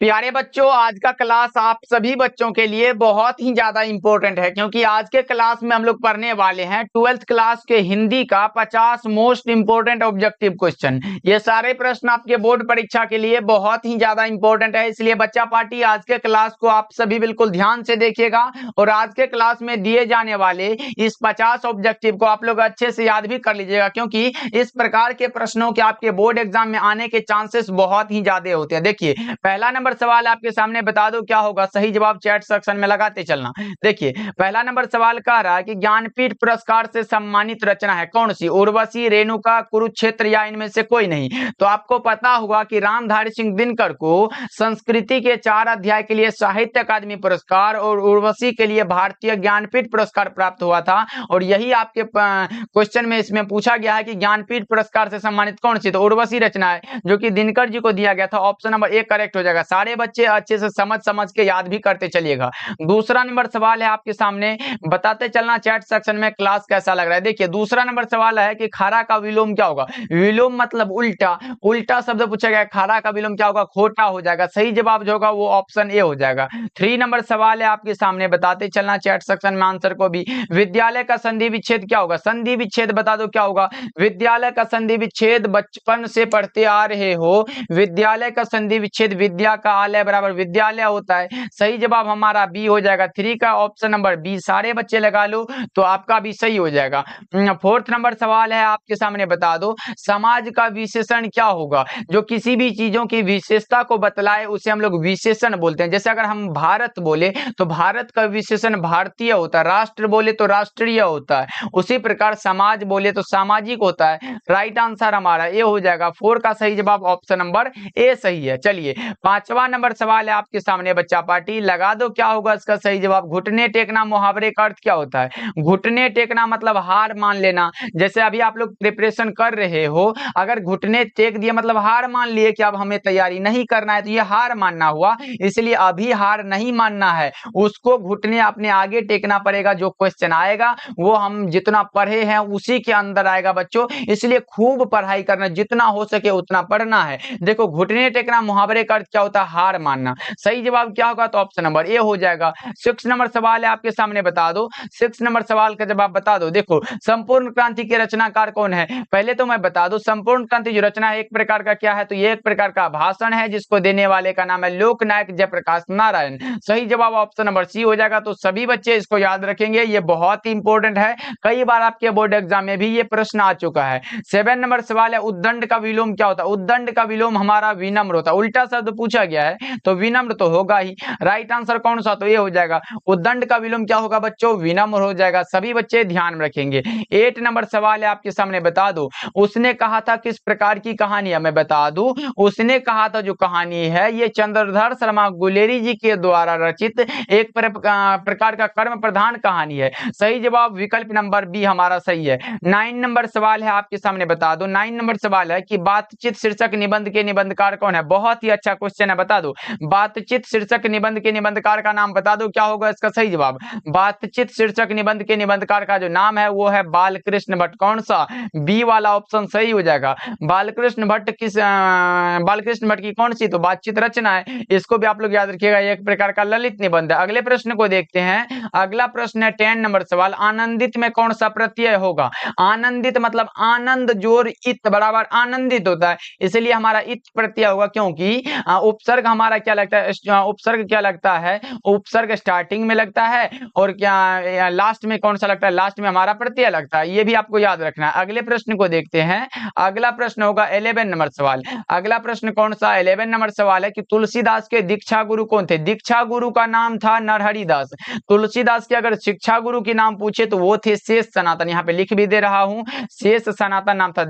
प्यारे बच्चों, आज का क्लास आप सभी बच्चों के लिए बहुत ही ज्यादा इंपॉर्टेंट है क्योंकि आज के क्लास में हम लोग पढ़ने वाले हैं 12th क्लास के हिंदी का 50 मोस्ट इंपॉर्टेंट ऑब्जेक्टिव क्वेश्चन। ये सारे प्रश्न आपके बोर्ड परीक्षा के लिए बहुत ही ज्यादा इंपॉर्टेंट है, इसलिए बच्चा पार्टी आज के क्लास को आप सभी बिल्कुल ध्यान से देखिएगा और आज के क्लास में दिए जाने वाले इस 50 ऑब्जेक्टिव को आप लोग अच्छे से याद भी कर लीजिएगा क्योंकि इस प्रकार के प्रश्नों के आपके बोर्ड एग्जाम में आने के चांसेस बहुत ही ज्यादा होते हैं। देखिए, पहला नंबर सवाल आपके सामने बता दो क्या होगा, सही जवाब चैट सेक्शन में लगाते चलना। देखिए, पहला नंबर सवाल कह रहा है कि ज्ञानपीठ पुरस्कार से सम्मानित रचना है कौन सी? उर्वशी, रेणुका, कुरुक्षेत्र या इनमें से कोई नहीं? तो आपको पता होगा कि रामधारी सिंह दिनकर को संस्कृति के 4 अध्याय के लिए साहित्य अकादमी पुरस्कार और उर्वशी के लिए भारतीय ज्ञानपीठ पुरस्कार प्राप्त हुआ था। और यही आपके क्वेश्चन में इसमें पूछा गया है कि ज्ञानपीठ पुरस्कार से सम्मानित कौन सी? तो उर्वशी रचना है जो कि दिनकर जी को दिया गया था। ऑप्शन नंबर 1 करेक्ट हो जाएगा। सारे बच्चे अच्छे से समझ के याद भी करते चलिएगा। दूसरा नंबर सवाल है आपके सामने, बताते चलना चैट सेक्शन में क्लास कैसा लग रहा है। देखिए, दूसरा नंबर सवाल है कि खारा का विलोम क्या होगा? विलोम मतलब उल्टा, उल्टा शब्द पूछा गया। खारा का विलोम क्या होगा? खोटा हो जाएगा। सही जवाब जो होगा वो ऑप्शन ए हो जाएगा। 3 नंबर सवाल है आपके सामने, बताते चलना चैट सेक्शन में आंसर को भी। विद्यालय का संधि विच्छेद क्या होगा? संधि विच्छेद बता दो क्या होगा? विद्यालय का संधि विच्छेद बचपन से पढ़ते आ रहे हो, विद्यालय का संधि विच्छेद विद्या का आलय बराबर विद्यालय होता है। सही जवाब हमारा बी हो जाएगा। 3 का ऑप्शन नंबर बी सारे बच्चे लगा लो तो आपका भी सही हो जाएगा। 4th नंबर सवाल है आपके सामने, बता दो समाज का विशेषण क्या होगा? जो किसी भी चीजों की विशेषता को बतलाए उसे हम लोग विशेषण बोलते हैं। जैसे अगर हम भारत बोले तो भारत का विशेषण भारतीय होता है, राष्ट्र बोले तो राष्ट्रीय होता है, उसी प्रकार समाज बोले तो सामाजिक होता है। राइट आंसर हमारा ए हो जाएगा। 4 का सही जवाब ऑप्शन नंबर ए सही है। चलिए, 5वां नंबर सवाल है आपके सामने, बच्चा पार्टी लगा दो क्या होगा इसका सही जवाब? घुटने टेकना मुहावरे का अर्थ क्या होता है? घुटने टेकना मतलब हार मान लेना। जैसे अभी आप लोग प्रिपरेशन कर रहे हो, अगर घुटने टेक दिए मतलब हार मान लिए कि अब हमें तैयारी नहीं करना है, तो ये हार मानना हुआ। इसलिए अभी हार नहीं मानना है, उसको घुटने अपने आगे टेकना पड़ेगा। जो क्वेश्चन आएगा वो हम जितना पढ़े हैं उसी के अंदर आएगा बच्चों, इसलिए खूब पढ़ाई करना, जितना हो सके उतना पढ़ना है। देखो, घुटने टेकना मुहावरे का अर्थ क्या होता है? हार मानना। सही जवाब क्या होगा? तो ऑप्शन नंबर ए हो जाएगा। 6 नंबर सवाल है आपके सामने, बता दो 6 नंबर सवाल का जवाब बता दो। देखो, संपूर्ण क्रांति के रचनाकार कौन है? पहले तो मैं बता दूं, संपूर्ण क्रांति जो रचना है एक प्रकार का क्या है? तो ये एक प्रकार का भाषण है जिसको देने वाले का नाम है लोकनायक जयप्रकाश नारायण। सही जवाब ऑप्शन नंबर सी हो जाएगा। तो सभी बच्चे इसको याद रखेंगे, ये बहुत ही इंपॉर्टेंट है, कई बार आपके बोर्ड एग्जाम में भी ये प्रश्न आ चुका है। 7 नंबर सवाल है, उद्दंड का विलोम क्या होता है? उद्दंड का विलोम हमारा विनम्र होता है। उल्टा शब्द पूछा गया है तो विनम्र तो होगा ही। राइट आंसर कौन सा? तो ये हो जाएगा। उद्दंड का विलोम क्या होगा बच्चों? विनम्र हो जाएगा। सभी बच्चे ध्यान रखेंगे। 8 नंबर सवाल है आपके सामने, बता दो उसने कहा था किस प्रकार की कहानी है? मैं बता दूं, उसने कहा था जो कहानी है ये चंद्रधर शर्मा गुलेरी जी के द्वारा रचित एक प्रकार का कर्म प्रधान कहानी है। सही जवाब विकल्प नंबर बी हमारा सही है। 9 नंबर सवाल है आपके सामने, बता दो 9 नंबर सवाल है कि बातचीत शीर्षक निबंध के निबंधकार कौन है? बहुत ही अच्छा क्वेश्चन है, बता दो बातचीत शीर्षक निबंध के निबंधकार का नाम बता दो क्या होगा इसका सही जवाब? बातचीत शीर्षक निबंध के निबंधकार का जो नाम है वो है बालकृष्ण भट्ट। कौन सा? बी वाला ऑप्शन सही हो जाएगा। बालकृष्ण भट्ट बालकृष्ण भट्ट की कौन सी तो बातचीत रचना है, इसको भी आप लोग याद रखिएगा, एक प्रकार का ललित निबंध है। अगले प्रश्न को देखते हैं। अगला प्रश्न है 10 नंबर सवाल, आनंदित में कौन सा प्रत्यय होगा? आनंदित मतलब आनंद जोर इत बराबर आनंदित होता है, इसलिए हमारा इत प्रत्यय होगा क्योंकि उपसर्ग हमारा क्या लगता है? उपसर्ग क्या लगता है? उपसर्ग स्टार्टिंग में लगता है और क्या लास्ट में कौन सा लगता है? लास्ट में हमारा प्रत्यय लगता है, ये भी आपको याद रखना है। अगले प्रश्न को देखते हैं। अगला प्रश्न होगा 11 नंबर सवाल। अगला प्रश्न कौन सा? 11 नंबर सवाल है कि तुलसीदास के दीक्षा गुरु कौन थे? दीक्षा गुरु का नाम था नरहरि दास। तुलसीदास के अगर शिक्षा गुरु की नाम पूछे तो वो थे शेष सनातन। यहाँ पे लिख भी दे रहा हूं, शेष सनातन नाम था।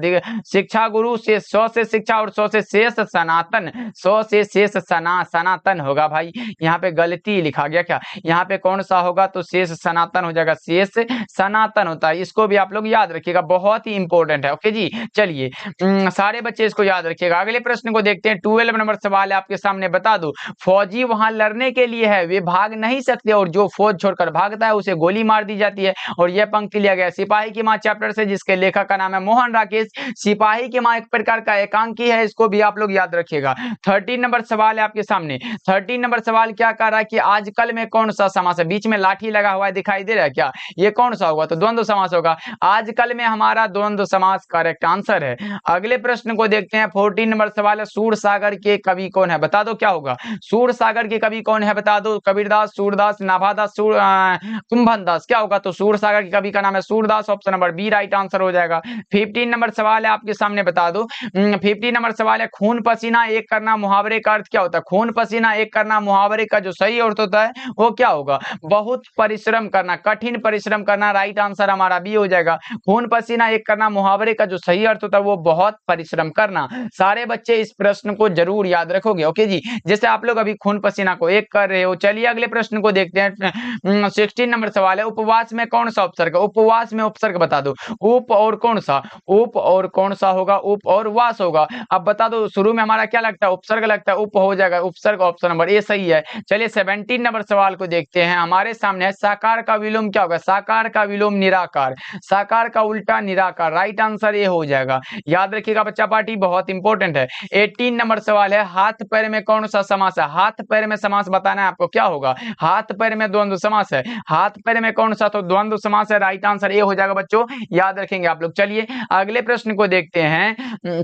शिक्षा गुरु से 100 से शिक्षा और 100 से शेष सनातन, 100 से शेष सनातन होगा भाई, यहाँ पे गलती लिखा गया क्या? यहाँ पे कौन सा होगा? तो शेष सनातन हो जाएगा, शेष सनातन होता है। इसको भी आप लोग याद रखिएगा, बहुत ही इंपॉर्टेंट है। ओके जी, चलिए सारे बच्चे इसको याद रखिएगा। अगले प्रश्न को देखते हैं। 12 नंबर सवाल है आपके सामने, बता दो फौजी वहां लड़ने के लिए है, वे भाग नहीं सकते और जो फौज छोड़कर भागता है उसे गोली मार दी जाती है। और यह पंक्ति लिया गया सिपाही की मां चैप्टर से, जिसके लेखक का नाम है मोहन राकेश। सिपाही की मां एक प्रकार का एकांकी है, इसको भी आप लोग याद रखिएगा। 13 नंबर सवाल है आपके सामने। 13 नंबर सवाल क्या कह रहा है कि आजकल में कौन सा समास है, बीच में लाठी लगा हुआ है दिखाई दे रहा है क्या, ये कौन सा होगा, तो द्वंद्व समास होगा। आजकल में हमारा द्वंद्व समास करेक्ट आंसर है। अगले प्रश्न को देखते हैं। 14 नंबर सवाल है, सूरसागर के कवि कौन है, बता दो क्या होगा। सूरसागर के कवि कौन है बता दो। कबीरदास, सूरदास, नाभादास, कुंभनदास, क्या होगा, तो सूरसागर के कवि का नाम है Surdas. Option number B right answer हो जाएगा। 15 नंबर सवाल है आपके सामने, बता दो। 15 नंबर सवाल है, खून पसीना एक करना मुहावरे का अर्थ क्या होता है। खून पसीना एक करना मुहावरे का जो सही अर्थ होता है वो क्या होगा, बहुत परिश्रम करना, कठिन परिश्रम करना। राइट आंसर हमारा बी हो जाएगा। खून पसीना एक करना मुहावरे का जो सही अर्थ होता है वो बहुत परिश्रम करना। सारे बच्चे इस प्रश्न को जरूर याद रखोगे। ओके जी, जैसे आप लोग अभी खून पसीना को एक कर रहे हो। चलिए अगले प्रश्न को देखते हैं। 16 नंबर सवाल है, उपवास में कौन सा उपसर्ग, उपवास में उपसर्ग बता दो। उप और कौन सा, उप और कौन सा होगा, उप और वास होगा। अब बता दो शुरू में हमारा क्या लगता है, उपसर्ग लगता है, उप हो जाएगा उपसर्ग। ऑप्शन नंबर ए सही है। चलिए 17 नंबर सवाल को देखते हैं। हमारे सामने है, साकार का विलोम क्या होगा। साकार का विलोम निराकार, साकार का उल्टा निराकार। राइट आंसर ए हो जाएगा। याद रखिएगा बच्चा पार्टी, बहुत इंपॉर्टेंट है। 18 नंबर सवाल है, हाथ पैर में कौन सा समास है। हाथ पैर में समास बताना है आपको, क्या होगा। हाथ पैर में द्वंद्व समास है, हाथ पैर में कौन सा, तो द्वंद्व समास है। राइट आंसर ए हो जाएगा बच्चों, याद रखेंगे आप लोग। चलिए अगले प्रश्न को देखते हैं।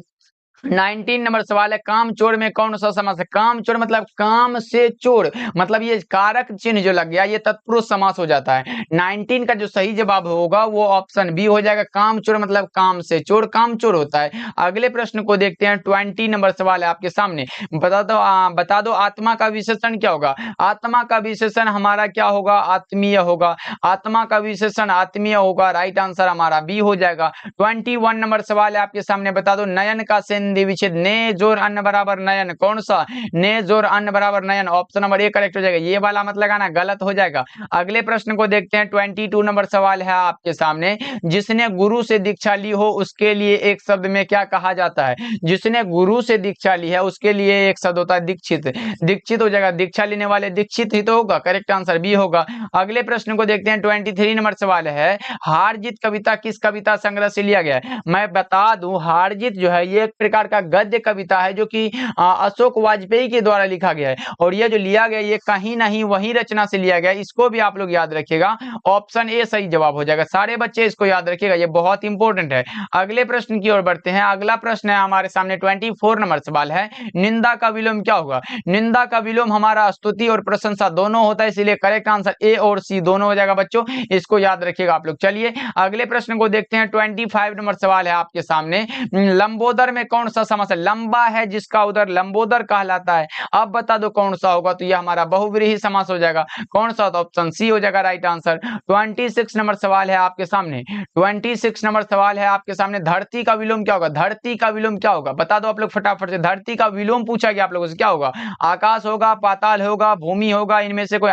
19 नंबर सवाल है, काम चोर में कौन सा समास है। काम चोर मतलब काम से चोर, मतलब ये कारक चिन्ह जो लग गया ये तत्पुरुष समास हो जाता है। 19 का जो सही जवाब होगा वो ऑप्शन बी हो जाएगा। काम चोर मतलब काम से चोर, काम चोर होता है। अगले प्रश्न को देखते हैं। 20 नंबर सवाल है आपके सामने, बता दो आत्मा का विशेषण क्या होगा। आत्मा का विशेषण हमारा क्या होगा, आत्मीय होगा। आत्मा का विशेषण आत्मीय होगा। राइट आंसर हमारा बी हो जाएगा। 21 नंबर सवाल है आपके सामने, बता दो नयन का संधि विच्छेद, ने जोर अन्न बराबर नयन, कौन सा, ने जोर अन्न बराबर नयन। ऑप्शन नंबर ए करेक्ट हो जाएगा। ये वाला मत लगाना, गलत हो जाएगा। अगले प्रश्न को देखते हैं। 22 नंबर सवाल है आपके सामने, जिसने गुरु से दीक्षा ली हो उसके लिए एक शब्द में क्या कहा जाता है। जिसने गुरु से दीक्षा ली है उसके लिए एक शब्द होता है दीक्षित। दीक्षित हो जाएगा, दीक्षा लेने वाले दीक्षित ही तो होगा। करेक्ट आंसर बी होगा। अगले प्रश्न को देखते हैं। 23 नंबर सवाल है, हार जीत कविता किस कविता संग्रह से लिया गया है। मैं बता दूं हार जीत जो है ये एक प्रकार का गद्य कविता है जो कि अशोक वाजपेयी के द्वारा लिखा गया है, और ये जो लिया गया ये कहीं नहीं वही रचना से लिया गया। इसको भी आप लोग याद रखिएगा। ऑप्शन ए सही जवाब हो जाएगा। सारे बच्चे इसको याद रखिएगा, ये बहुत इंपॉर्टेंट है। अगले प्रश्न की ओर बढ़ते हैं। अगला प्रश्न है हमारे सामने 24 नंबर सवाल है, निंदा का विलोम क्या होगा। निंदा का विलोम हमारा स्तुति और प्रशंसा दोनों होता है, इसलिए करेक्ट आंसर ए और सी दोनों हो जाएगा बच्चों, इसको याद रखिएगा आप लोग। चलिए अगले प्रश्न को देखते हैं। 25 नंबर सवाल है आपके सामने, लंबोदर में कौन सा समास है। लंबा है जिसका उदर लंबोदर कहलाता है। अब बता दो कौन सा होगा, तो यह हमारा बहुव्रीहि समास हो जाएगा। कौन सा, तो ऑप्शन सी हो जाएगा राइट आंसर। 26 नंबर सवाल है आपके सामने। 26 नंबर सवाल है आपके सामने, धरती का विलोम क्या होगा। धरती का विलोम क्या होगा बता दो आप लोग फटाफट से। धरती का विलोम पूछा गया आप लोगों से, क्या होगा। आकाश होगा, पाताल होगा, भूमि होगा, इनमें से कोई।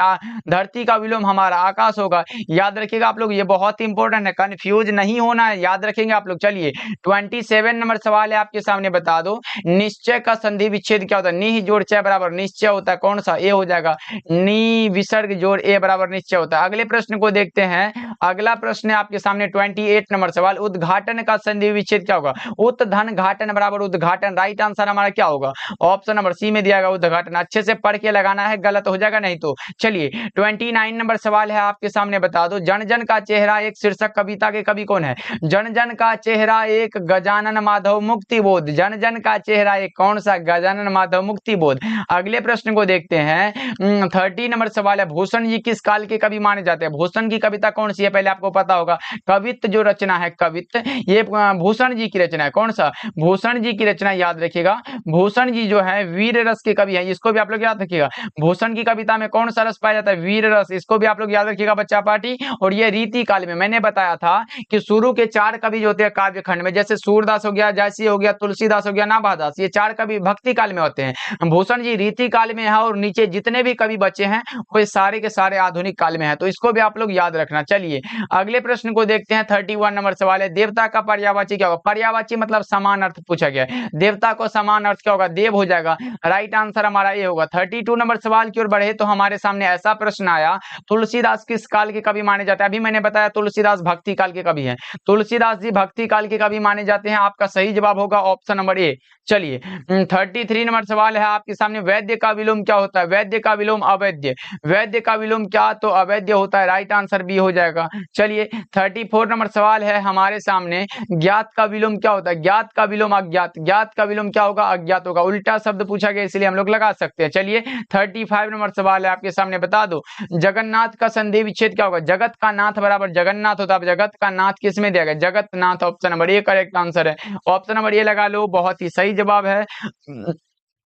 धरती का विलोम हमारा आकाश होगा। याद रखिएगा आप लोग, ये बहुत इंपॉर्टेंट है, कंफ्यूज नहीं होना है, याद रखेंगे आप लोग। चलिए 27 नंबर सवाल है आपके सामने, बता दो निश्चय का संधि विच्छेद क्या होता है। नि जोड़ चय बराबर निश्चय होता है, कौन सा, ए हो जाएगा। नी विसर्ग जोड़ ए बराबर निश्चय होता है। अगले प्रश्न को देखते हैं। अगला प्रश्न है आपके सामने 28 नंबर सवाल, उद्घाटन का संधि विच्छेद क्या होगा। उत धन घाटन बराबर उद्घाटन। राइट आंसर हमारा क्या होगा, ऑप्शन नंबर सी में दिया गया उद्घाटन। अच्छे से पढ़ के लगाना है, गलत हो जाएगा नहीं तो। चलिए 29 नंबर सवाल है आपके सामने, बता दो जन जन का चेहरा एक शीर्षक कविता के कवि कौन है। जन जन का चेहरा एक गजानन माधव मुक्ति बोध। जन जन का चेहरा एक कौन सा, गजानन माधव मुक्ति बोध। अगले प्रश्न को देखते हैं। 30 नंबर सवाल है, भूषण जी किस काल के कवि माने जाते हैं। भूषण की कविता कौन सी है पहले आपको पता होगा। कवित्त जो रचना है, कवित्त ये भूषण जी की रचना है। कौन सा, भूषण जी की रचना, याद रखिएगा। भूषण जी जो है वीर रस के कवि है, इसको भी आप लोग याद रखिएगा। भूषण की कविता में कौन सा रस पाया जाता है, वीर रस, इसको भी आप लोग याद रखिएगा बच्चा पार्टी। और ये रीति काल में, मैंने बताया था कि शुरू के 4 कवि जो होते हैं काव्य खंड में, जैसे सूरदास हो गया, जैसी हो गया, तुलसीदास हो गया, नाभादास, ये 4 कवि भक्ति काल में होते हैं। भूषण जी रीति काल में है, और नीचे जितने भी कवि बचे हैं वो सारे के सारे आधुनिक काल में है, तो इसको भी आप लोग याद रखना। चलिए चलिए अगले प्रश्न को देखते हैं। 31 नंबर सवाल है, देवता का पर्यायवाची क्या होगा? पर्यायवाची मतलब समान अर्थ पूछा गया है, देवता को समान अर्थ क्या होगा? देव हो जाएगा। राइट आंसर हमारा ये होगा। 32 नंबर सवाल की ओर बढ़े तो हमारे सामने ऐसा प्रश्न आया, तुलसीदास किस काल के कवि माने जाते हैं? अभी मैंने बताया तुलसीदास भक्ति काल के कवि हैं, तुलसीदास जी भक्ति काल के कवि माने जाते हैं। आपका सही जवाब होगा ऑप्शन नंबर ए। चलिए 33 नंबर सवाल है आपके सामने, वैद्य का विलोम क्या होता है? वैद्य का विलोम अवैध, वैद्य का विलोम क्या? तो अवैध होता है। राइट आंसर बी हो जाएगा। चलिए 34 नंबर सवाल है हमारे सामने, ज्ञात का विलोम क्या होता है? ज्ञात का विलोम अज्ञात, ज्ञात का विलोम क्या होगा? अज्ञात होगा। उल्टा शब्द पूछा गया इसलिए हम लोग लगा सकते हैं। चलिए 35 नंबर सवाल है आपके सामने, बता दो जगन्नाथ का संधि विच्छेद क्या होगा? जगत का नाथ बराबर जगन्नाथ होता है। जगत का नाथ किस में दिया गया? Jagat Nath. Option number A correct answer है। ऑप्शन नंबर ए लगा लो, बहुत ही सही जवाब है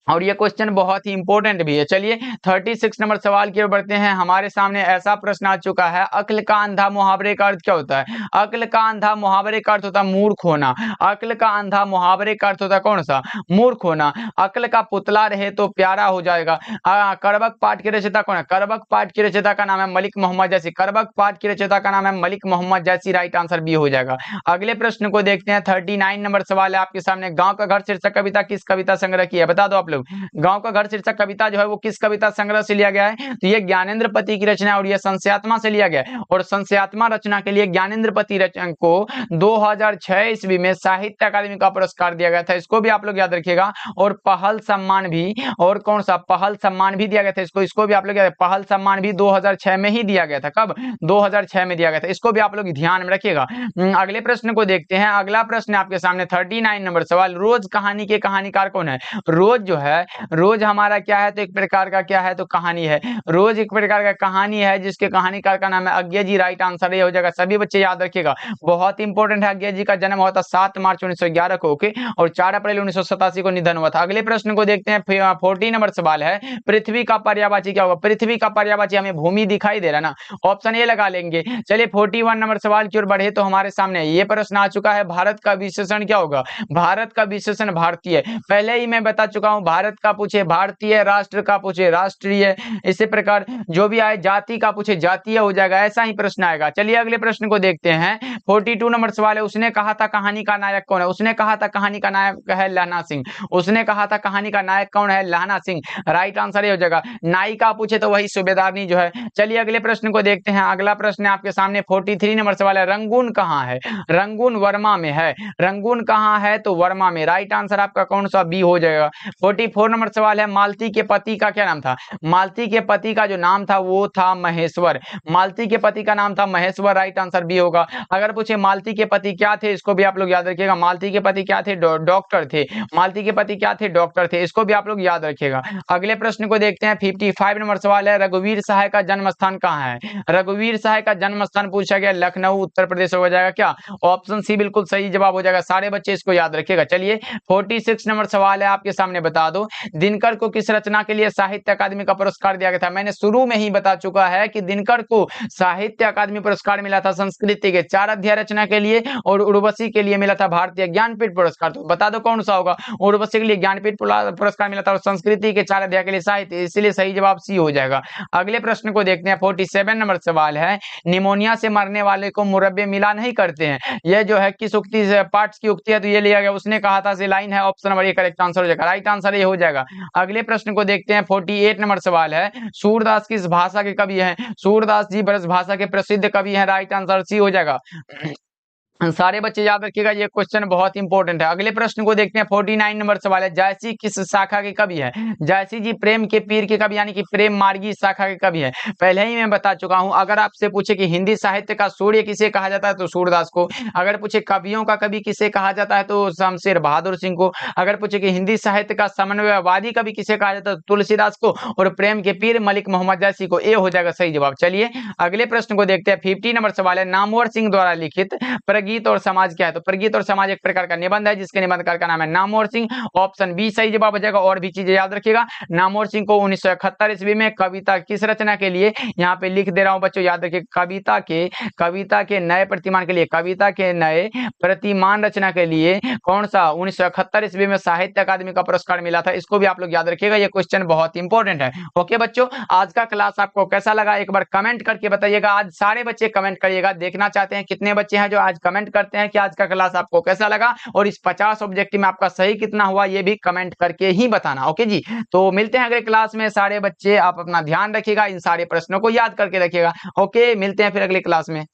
और ये क्वेश्चन बहुत ही इंपॉर्टेंट भी है। चलिए 36 नंबर सवाल की ओर बढ़ते हैं। हमारे सामने ऐसा प्रश्न आ चुका है, अक्ल का अंधा मुहावरे का अर्थ क्या होता है? अक्ल का अंधा मुहावरे का अर्थ होता है मूर्ख होना। अक्ल का अंधा मुहावरे का अर्थ होता है कौन सा? मूर्ख होना। अक्ल का पुतला रहे तो प्यारा हो जाएगा। करबक पाठ के रचयिता कौन है? करबक पाठ की रचयिता का नाम है मलिक मोहम्मद जैसी। करबक पाठ की रचयिता का नाम है मलिक मोहम्मद जैसी। राइट आंसर बी हो जाएगा। अगले प्रश्न को देखते हैं। 39 नंबर सवाल है आपके सामने, गांव का घर शीर्षक कविता किस कविता संग्रह की है? बता दो आप लोग, गांव का घर शीर्षक कविता जो है वो किस कविता संग्रह से लिया गया है? तो ये ज्ञानेंद्र पति की रचना है और ये संशयात्मा से लिया गया है। और संशयात्मा रचना के लिए ज्ञानेंद्र पति रचना को 2006 ईस्वी में साहित्य अकादमी का पुरस्कार दिया गया था। इसको भी आप लोग याद रखिएगा। और पहल सम्मान भी, और कौन सा? पहल सम्मान भी दिया गया था इसको। इसको भी आप लोग याद, पहल सम्मान भी 2006 में ही दिया गया था। कब? 2006 में दिया गया था। इसको भी आप लोग ध्यान में रखिएगा। अगले प्रश्न को देखते हैं। अगला प्रश्न आपके सामने 39 नंबर सवाल, रोज कहानी के कहानीकार कौन है? रोज जो है, रोज हमारा क्या है? तो एक प्रकार का क्या है? तो कहानी है। रोज एक प्रकार का कहानी है जिसके कहानीकार का नाम है अज्ञे जी। राइट आंसर ये हो जाएगा। सभी बच्चे याद रखिएगा, बहुत इंपॉर्टेंट है। अज्ञे जी का जन्म हुआ था 7 मार्च 1911 को, ओके, और 4 अप्रैल 1987 को निधन हुआ था। अगले प्रश्न को देखते हैं। 40 नंबर सवाल है, पृथ्वी का पर्यायवाची क्या होगा? पृथ्वी का पर्यायवाची हमें भूमि दिखाई दे रहा ना, ऑप्शन ए लगा लेंगे। चलिए 41 नंबर सवाल की ओर बढ़े तो हमारे सामने ये प्रश्न आ चुका है, भारत का विशेषण क्या होगा? भारत का विशेषण भारतीय। पहले ही मैं बता चुका हूं, भारत का पूछे भारतीय, राष्ट्र का पूछे राष्ट्रीय, इसी प्रकार जो भी आए, जाति का पूछे जातीय हो जाएगा। ऐसा ही प्रश्न आएगा। चलिए अगले प्रश्न को देखते हैं। 42 नंबर सवाल है, उसने कहा था कहानी का नायक कौन है? उसने कहा था कहानी का नायक है लहना सिंह। उसने कहा था कहानी का नायक कौन है? लहना सिंह। राइट आंसर ये हो जाएगा। नायिका पूछे तो वही सूबेदारनी जो है। चलिए अगले प्रश्न को देखते हैं। अगला प्रश्न है आपके सामने 43 नंबर सवाल है, रंगून कहाँ है? रंगून वर्मा में है। रंगून कहाँ है? तो वर्मा में। राइट आंसर आपका कौन सा? बी हो जाएगा। 44 नंबर सवाल है, मालती के पति का क्या नाम था? मालती के पति का जो नाम था वो था महेश्वर। मालती के पति का नाम था महेश्वर। राइट आंसर बी होगा। अगर पूछे मालती के पति क्या थे, इसको भी आप लोग याद रखिएगा। मालती के पति क्या थे? डॉक्टर थे। मालती के पति क्या थे? डॉक्टर थे। इसको भी आप लोग याद रखिएगा। अगले प्रश्न को देखते हैं। 55 नंबर सवाल है, रघुवीर सहाय का जन्म स्थान कहाँ है? रघुवीर सहाय का जन्म स्थान पूछा गया लखनऊ उत्तर प्रदेश हो जाएगा क्या? ऑप्शन सी बिल्कुल सही जवाब हो जाएगा। सारे बच्चे इसको याद रखिएगा। चलिए 46 नंबर सवाल है आपके सामने, बता दो दिनकर को किस रचना के लिए साहित्य अकादमी का पुरस्कार दिया गया था? मैंने शुरू में ही बता चुका है कि दिनकर को साहित्य अकादमी पुरस्कार मिला था संस्कृति के 4 अध्याय रचना के लिए, और उर्वशी के लिए मिला था भारतीय ज्ञानपीठ पुरस्कार। तो बता दो कौन सा होगा? उर्वशी के लिए ज्ञानपीठ पुरस्कार मिला था और संस्कृति के 4 अध्याय के लिए साहित्य, इसलिए सही जवाब सी हो जाएगा। अगले प्रश्न को देखते हैं। 47 नंबर सवाल है, निमोनिया से मरने वाले को मुरब्बे मिला नहीं करते हैं। यह जो है किस उक्ति से, पार्ट्स की उक्ति है, तो ये लिया गया, उसने कहा था, लाइन है। Option number A correct answer हो जाएगा। राइट आंसर ये हो जाएगा। अगले प्रश्न को देखते हैं। 48 नंबर सवाल है, सूरदास किस भाषा के कवि हैं? सूरदास जी ब्रज भाषा के प्रसिद्ध कवि हैं। राइट आंसर सी हो जाएगा। सारे बच्चे याद रखिएगा, ये क्वेश्चन बहुत इंपॉर्टेंट है। अगले प्रश्न को देखते हैं। 49 नंबर सवाल है, जायसी किस शाखा के कवि है? जायसी जी प्रेम के पीर के कवि यानी कि प्रेम मार्गी शाखा के कवि है। पहले ही मैं बता चुका हूं। अगर आपसे पूछे कि हिंदी साहित्य का सूर्य किसे कहा जाता है तो सूरदास को। अगर पूछे कवियों का कवि किसे कहा जाता है तो शमशेर बहादुर सिंह को। अगर पूछे कि हिंदी साहित्य का समन्वयवादी कवि किसे कहा जाता है तो तुलसीदास को, और प्रेम के पीर मलिक मोहम्मद जैसी को। ए हो जाएगा सही जवाब। चलिए अगले प्रश्न को देखते हैं। 50 नंबर सवाल है, नामवर सिंह द्वारा लिखित प्रगीत और समाज क्या है? तो प्रगीत और समाज एक प्रकार का निबंध है जिसके निबंधकार का नाम है नामवर सिंह। ऑप्शन बी सही जवाब हो जाएगा। और भी चीजें याद रखिएगा, नामवर सिंह को 1971 ईस्वी में कविता किस रचना के लिए, यहाँ पे लिख दे रहा हूं बच्चों, याद रखिए, कविता के नए प्रतिमान के लिए, कविता के नए प्रतिमान रचना के लिए कौन सा 1971 ईस्वी में साहित्य अकादमी का पुरस्कार मिला था। इसको भी आप लोग याद रखिएगा, ये क्वेश्चन बहुत इंपॉर्टेंट है। ओके बच्चों, आज का क्लास आपको कैसा लगा एक बार कमेंट करके बताइएगा। आज सारे बच्चे कमेंट करिएगा, देखना चाहते हैं कितने बच्चे हैं जो आज कमेंट करते हैं कि आज का क्लास आपको कैसा लगा, और इस 50 ऑब्जेक्टिव में आपका सही कितना हुआ ये भी कमेंट करके ही बताना। ओके जी, तो मिलते हैं अगले क्लास में। सारे बच्चे आप अपना ध्यान रखिएगा, इन सारे प्रश्नों को याद करके रखिएगा। ओके, मिलते हैं फिर अगले क्लास में।